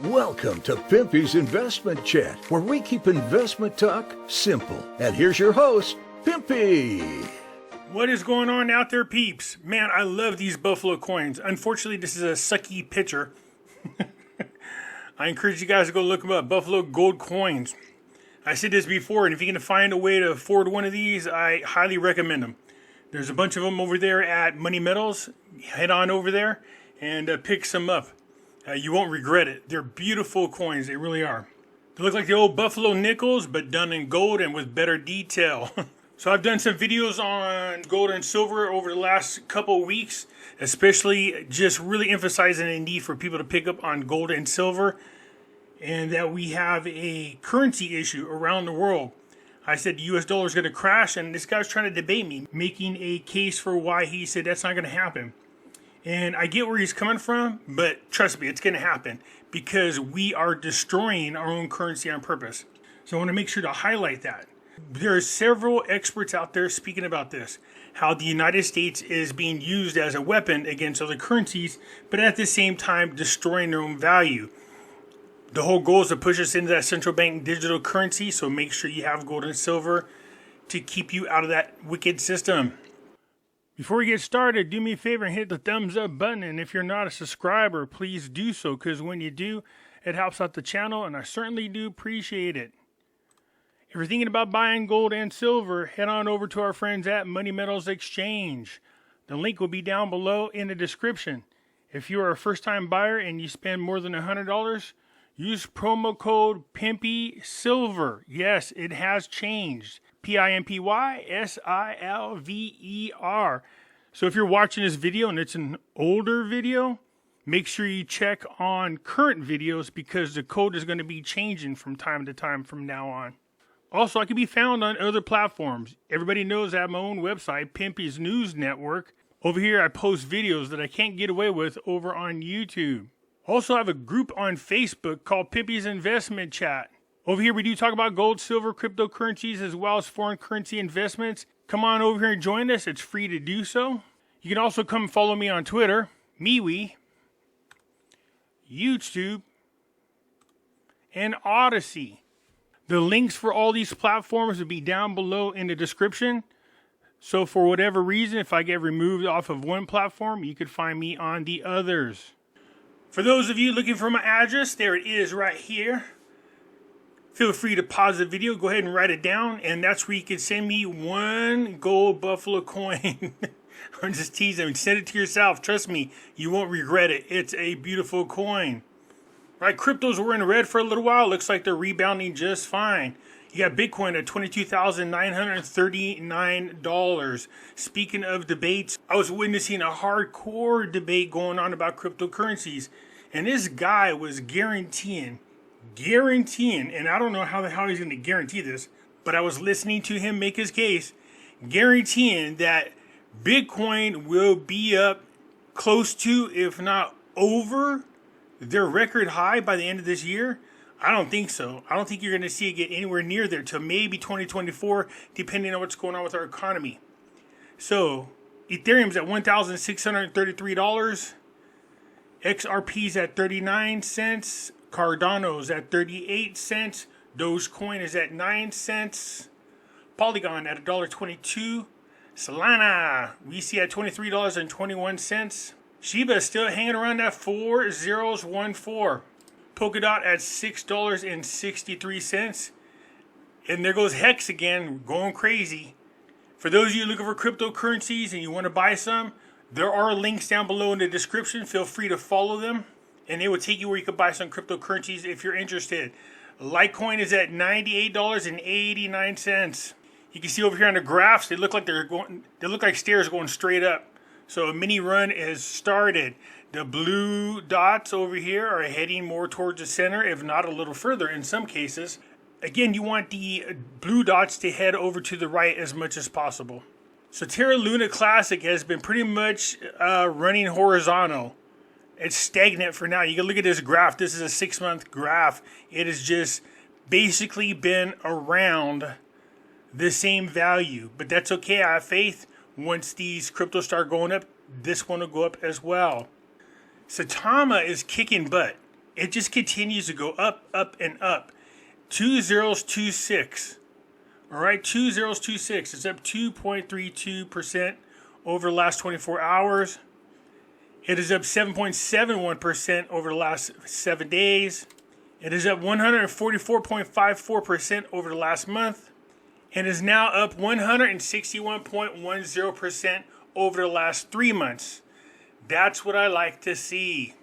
Welcome to Pimpy's Investment Chat, where we keep investment talk simple. And here's your host, Pimpy. What is going on out there, peeps? Man, I love these Buffalo coins. Unfortunately, this is a sucky picture. I encourage you guys to go look them up. Buffalo gold coins. I said this before, and if you can find a way to afford one of these, I highly recommend them. There's a bunch of them over there at Money Metals. Head on over there and pick some up. You won't regret it. They're beautiful coins. They really are. They look like the old Buffalo nickels, but done in gold and with better detail. So I've done some videos on gold and silver over the last couple of weeks, especially just really emphasizing the need for people to pick up on gold and silver, and that we have a currency issue around the world. I said the US dollar is going to crash, and this guy's trying to debate me, making a case for why he said that's not going to happen. And I get where he's coming from, but trust me, it's going to happen because we are destroying our own currency on purpose. So I want to make sure to highlight that. There are several experts out there speaking about this, how the United States is being used as a weapon against other currencies, but at the same time destroying their own value. The whole goal is to push us into that central bank digital currency, so make sure you have gold and silver to keep you out of that wicked system. Before we get started, do me a favor and hit the thumbs up button. And if you're not a subscriber, please do so, because when you do, it helps out the channel, and I certainly do appreciate it. If you're thinking about buying gold and silver, head on over to our friends at Money Metals Exchange. The link will be down below in the description. If you are a first-time buyer and you spend more than $100, use promo code PIMPYSILVER. Yes, it has changed. PIMPYSILVER. So if you're watching this video and it's an older video, make sure you check on current videos because the code is going to be changing from time to time from now on. Also, I can be found on other platforms. Everybody knows I have my own website, Pimpy's News Network. Over here, I post videos that I can't get away with over on YouTube. Also, I have a group on Facebook called Pimpy's Investment Chat. Over here, we do talk about gold, silver, cryptocurrencies, as well as foreign currency investments. Come on over here and join us. It's free to do so. You can also come follow me on Twitter, MeWe, YouTube, and Odyssey. The links for all these platforms will be down below in the description. So for whatever reason, if I get removed off of one platform, you could find me on the others. For those of you looking for my address, there it is right here. Feel free to pause the video, go ahead and write it down, and that's where you can send me one gold Buffalo coin. I'm just teasing. Send it to yourself. Trust me, you won't regret it. It's a beautiful coin. Right, cryptos were in red for a little while. Looks like they're rebounding just fine. You got Bitcoin at $22,939. Speaking of debates, I was witnessing a hardcore debate going on about cryptocurrencies, and this guy was guaranteeing, and I don't know how the hell he's going to guarantee this, but I was listening to him make his case, guaranteeing that Bitcoin will be up close to, if not over, their record high by the end of this year. I don't think so. I don't think you're going to see it get anywhere near there till maybe 2024, depending on what's going on with our economy. So, Ethereum's at $1,633. XRP's at 39 cents. Cardano's at 38 cents. Dogecoin is at 9 cents. Polygon at $1.22. Solana, we see at $23.21. Shiba is still hanging around that 4014. Polkadot at $6.63. And there goes Hex again, going crazy. For those of you looking for cryptocurrencies and you want to buy some, there are links down below in the description. Feel free to follow them, and they will take you where you can buy some cryptocurrencies if you're interested. Litecoin is at $98.89. You can see over here on the graphs, they look like stairs going straight up. So a mini run has started. The blue dots over here are heading more towards the center, if not a little further in some cases. Again, you want the blue dots to head over to the right as much as possible. So Terra Luna Classic has been pretty much running horizontal. It's stagnant for now. You can look at this graph. This is a 6-month graph. It has just basically been around the same value. But that's okay. I have faith. Once these cryptos start going up, this one will go up as well. Saitama is kicking butt. it just continues to go up, up, and up. 2026. All right, 2026. It's up 2.32% over the last 24 hours. It is up 7.71% over the last 7 days. It is up 144.54% over the last month. And is now up 161.10% over the last 3 months. That's what I like to see.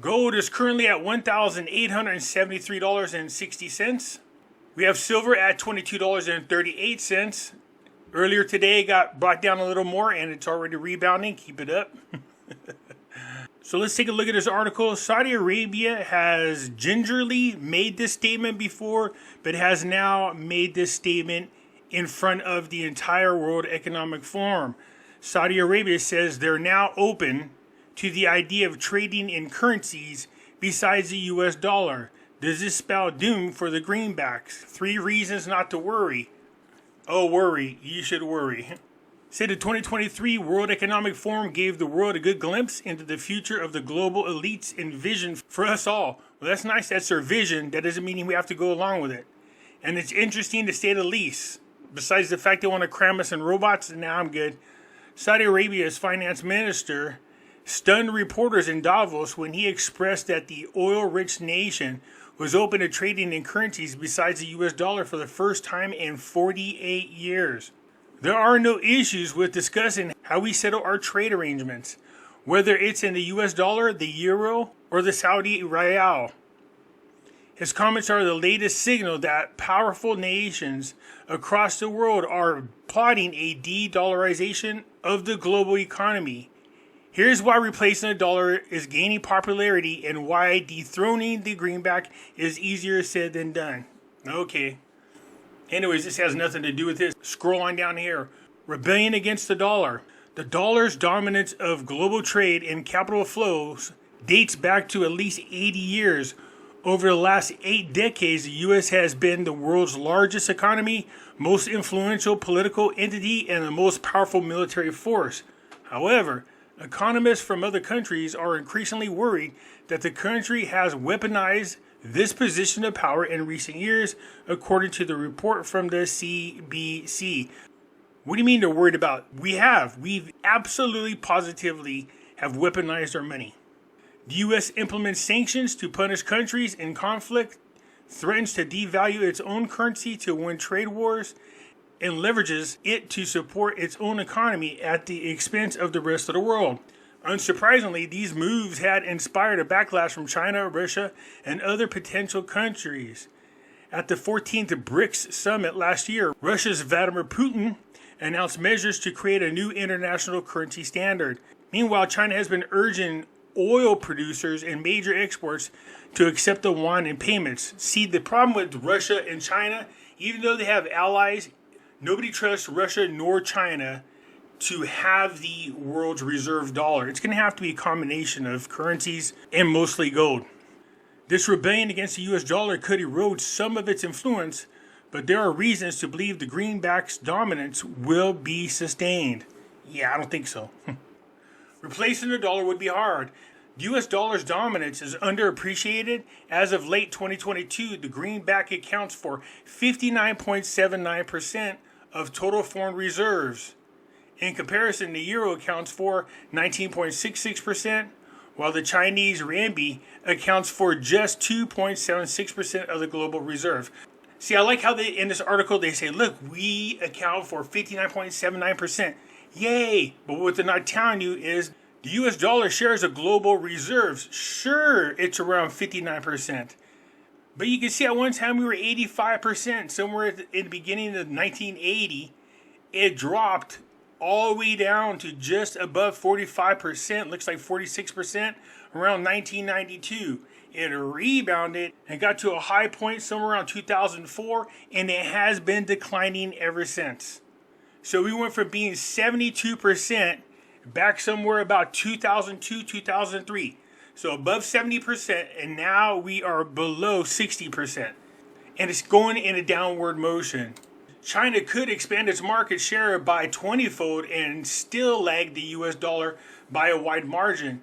Gold is currently at $1,873.60. We have silver at $22.38. Earlier today, it got brought down a little more, and it's already rebounding. Keep it up. So let's take a look at this article. Saudi Arabia has gingerly made this statement before, but has now made this statement in front of the entire World Economic Forum. Saudi Arabia says they're now open to the idea of trading in currencies besides the US dollar. Does this spell doom for the greenbacks? 3 reasons not to worry. Oh, worry. You should worry. Said the 2023 World Economic Forum gave the world a good glimpse into the future of the global elites and vision for us all. Well, that's nice. That's their vision. That doesn't mean we have to go along with it. And it's interesting to say the least. Besides the fact they want to cram us in robots, now I'm good. Saudi Arabia's finance minister stunned reporters in Davos when he expressed that the oil-rich nation was open to trading in currencies besides the US dollar for the first time in 48 years. There are no issues with discussing how we settle our trade arrangements, whether it's in the US dollar, the euro, or the Saudi rial. His comments are the latest signal that powerful nations across the world are plotting a de-dollarization of the global economy. Here's why replacing the dollar is gaining popularity and why dethroning the greenback is easier said than done. Okay. Anyways, this has nothing to do with this. Scroll on down here. Rebellion against the dollar. The dollar's dominance of global trade and capital flows dates back to at least 80 years. Over the last 8 decades, the U.S. has been the world's largest economy, most influential political entity, and the most powerful military force. However, economists from other countries are increasingly worried that the country has weaponized this position of power in recent years, according to the report from the CBC. What do you mean they're worried about? We've absolutely positively have weaponized our money. The U.S. implements sanctions to punish countries in conflict, threatens to devalue its own currency to win trade wars, and leverages it to support its own economy at the expense of the rest of the world. Unsurprisingly, these moves had inspired a backlash from China, Russia, and other potential countries. At the 14th BRICS summit last year, Russia's Vladimir Putin announced measures to create a new international currency standard. Meanwhile, China has been urging oil producers and major exports to accept the yuan in payments. See, the problem with Russia and China, even though they have allies, nobody trusts Russia nor China to have the world's reserve dollar. It's going to have to be a combination of currencies and mostly gold. This rebellion against the US dollar could erode some of its influence, but there are reasons to believe the greenback's dominance will be sustained. Yeah, I don't think so. Replacing the dollar would be hard. The US dollar's dominance is underappreciated. As of late 2022, the greenback accounts for 59.79% of total foreign reserves. In comparison, the euro accounts for 19.66%, while the Chinese renminbi accounts for just 2.76% of the global reserve. See, I like how in this article they say, look, we account for 59.79%. Yay! But what they're not telling you is the US dollar shares of global reserves. Sure, it's around 59%. But you can see at one time we were 85%. Somewhere in the beginning of 1980, it dropped all the way down to just above 45%, looks like 46% around 1992. It rebounded and got to a high point somewhere around 2004, and it has been declining ever since. So we went from being 72% back somewhere about 2002, 2003. So above 70%, and now we are below 60%. And it's going in a downward motion. China could expand its market share by 20-fold and still lag the US dollar by a wide margin.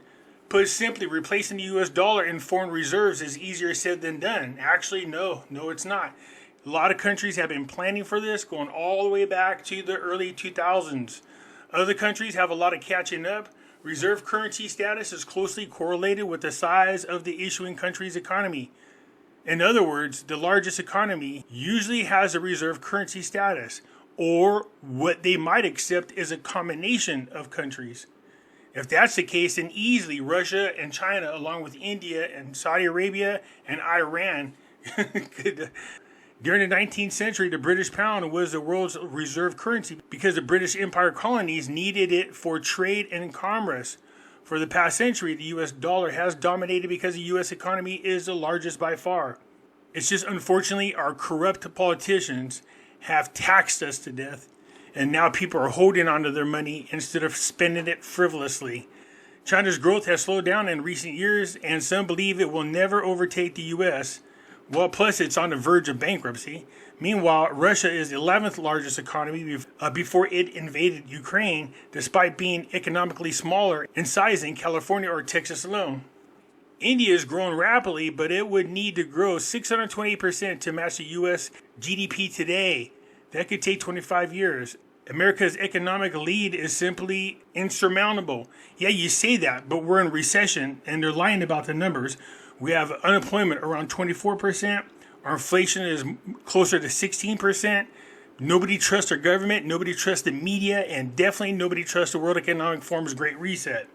Put simply, replacing the US dollar in foreign reserves is easier said than done. Actually, no, it's not. A lot of countries have been planning for this going all the way back to the early 2000s. Other countries have a lot of catching up. Reserve currency status is closely correlated with the size of the issuing country's economy. In other words, the largest economy usually has a reserve currency status, or what they might accept is a combination of countries. If that's the case, then easily Russia and China, along with India and Saudi Arabia and Iran, could. During the 19th century, the British pound was the world's reserve currency because the British Empire colonies needed it for trade and commerce. For the past century, the US dollar has dominated because the US economy is the largest by far. It's just unfortunately our corrupt politicians have taxed us to death, and now people are holding onto their money instead of spending it frivolously. China's growth has slowed down in recent years, and some believe it will never overtake the US. Well, plus it's on the verge of bankruptcy. Meanwhile, Russia is the 11th largest economy before it invaded Ukraine, despite being economically smaller in size than California or Texas alone. India has grown rapidly, but it would need to grow 620% to match the U.S. GDP today. That could take 25 years. America's economic lead is simply insurmountable. Yeah, you say that, but we're in recession, and they're lying about the numbers. We have unemployment around 24%. Our inflation is closer to 16%. Nobody trusts our government. Nobody trusts the media. And definitely nobody trusts the World Economic Forum's Great Reset.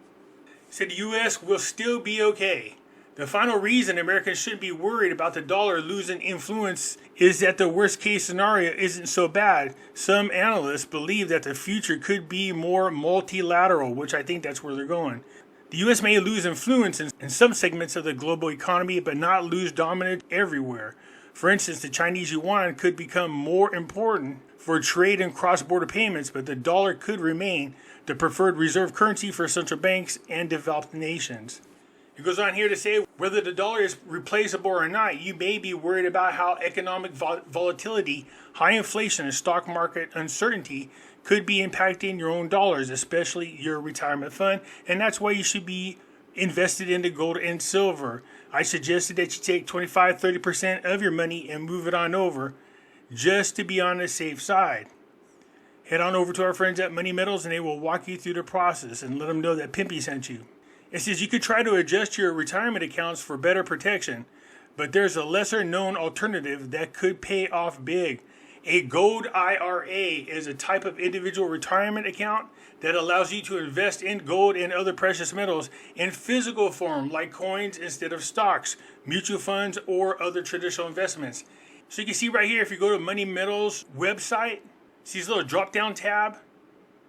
Said the U.S. will still be okay. The final reason Americans shouldn't be worried about the dollar losing influence is that the worst case scenario isn't so bad. Some analysts believe that the future could be more multilateral, which I think that's where they're going. The U.S. may lose influence in some segments of the global economy, but not lose dominance everywhere. For instance, the Chinese yuan could become more important for trade and cross-border payments, but the dollar could remain the preferred reserve currency for central banks and developed nations. It goes on here to say, whether the dollar is replaceable or not, you may be worried about how economic volatility, high inflation, and stock market uncertainty could be impacting your own dollars, especially your retirement fund, and that's why you should be invested into gold and silver. I suggested that you take 25-30% of your money and move it on over, just to be on the safe side. Head on over to our friends at Money Metals, and they will walk you through the process and let them know that Pimpy sent you. It says you could try to adjust your retirement accounts for better protection, but there's a lesser known alternative that could pay off big. A gold IRA is a type of individual retirement account that allows you to invest in gold and other precious metals in physical form, like coins instead of stocks, mutual funds, or other traditional investments. So you can see right here, if you go to Money Metals website, see this little drop-down tab?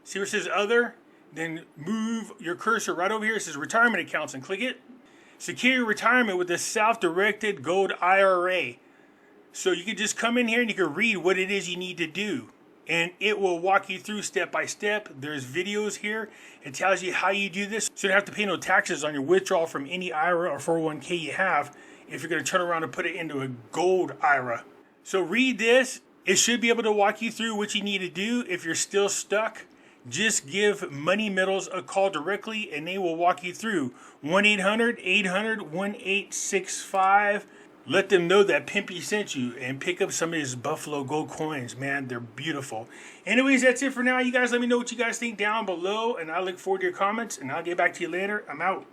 See where it says Other? Then move your cursor right over here. It says Retirement Accounts, and click it. Secure your retirement with a self-directed gold IRA. So you can just come in here and you can read what it is you need to do. And it will walk you through step by step. There's videos here. It tells you how you do this. So you don't have to pay no taxes on your withdrawal from any IRA or 401k you have if you're going to turn around and put it into a gold IRA. So read this. It should be able to walk you through what you need to do. If you're still stuck, just give Money Metals a call directly and they will walk you through. 1-800-800-1865. Let them know that Pimpy sent you and pick up some of his Buffalo Gold coins. Man, they're beautiful. Anyways, that's it for now. You guys let me know what you guys think down below, and I look forward to your comments, and I'll get back to you later. I'm out.